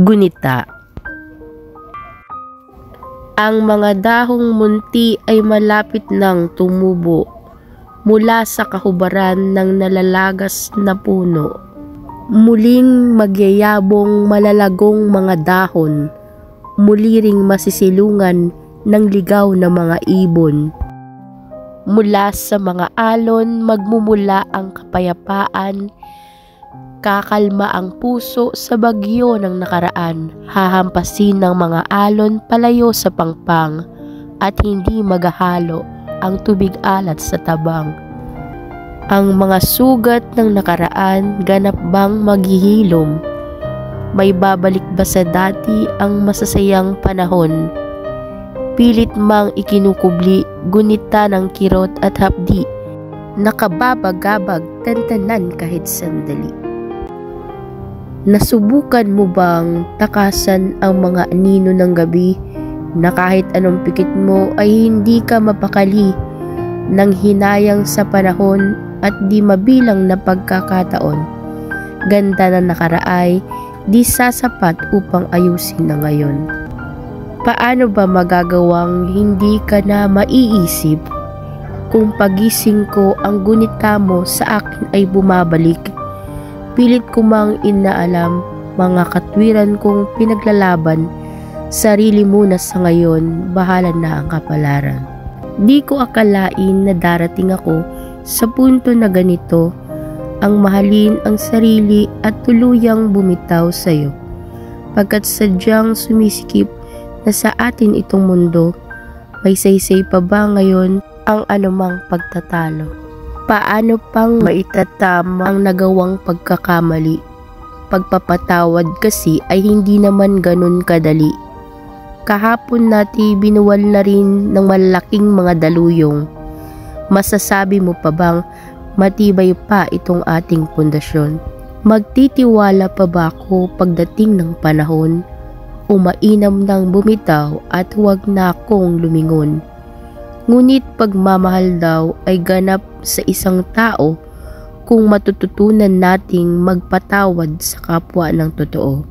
Gunita. Ang mga dahong munti ay malapit nang tumubo mula sa kahubaran ng nalalagas na puno. Muling magyayabong malalagong mga dahon, muli ring masisilungan ng ligaw na mga ibon. Mula sa mga alon magmumula ang kapayapaan, kakalma ang puso sa bagyo ng nakaraan, hahampasin ng mga alon palayo sa pangpang, at hindi maghahalo ang tubig alat sa tabang. Ang mga sugat ng nakaraan ganap bang maghihilom? May babalik ba sa dati ang masasayang panahon? Pilit mang ikinukubli, gunita ng kirot at hapdi, nakababagabag tantanan kahit sandali. Nasubukan mo bang takasan ang mga anino ng gabi na kahit anong pikit mo ay hindi ka mapakali ng hinayang sa panahon at di mabilang na pagkakataon? Ganda na nakaraay, di sasapat upang ayusin na ngayon. Paano ba magagawang hindi ka na maiisip kung pagising ko ang gunita mo sa akin ay bumabalik? Pilit ko mang inaalam mga katwiran kong pinaglalaban, sarili muna sa ngayon, bahala na ang kapalaran. Di ko akalain na darating ako sa punto na ganito, ang mahalin ang sarili at tuluyang bumitaw sa'yo. Pagkat sadyang sumisikip na sa atin itong mundo, may saysay pa ba ngayon ang anumang pagtatalo? Paano pang maitatama ang nagawang pagkakamali? Pagpapatawad kasi ay hindi naman ganun kadali. Kahapon natin binuwal na rin ng malaking mga daluyong. Masasabi mo pa bang matibay pa itong ating pundasyon? Magtitiwala pa ba ako pagdating ng panahon? Umainam ng bumitaw at huwag na akong lumingon. Ngunit pagmamahal daw ay ganap sa isang tao kung matututunan nating magpatawad sa kapwa ng totoo.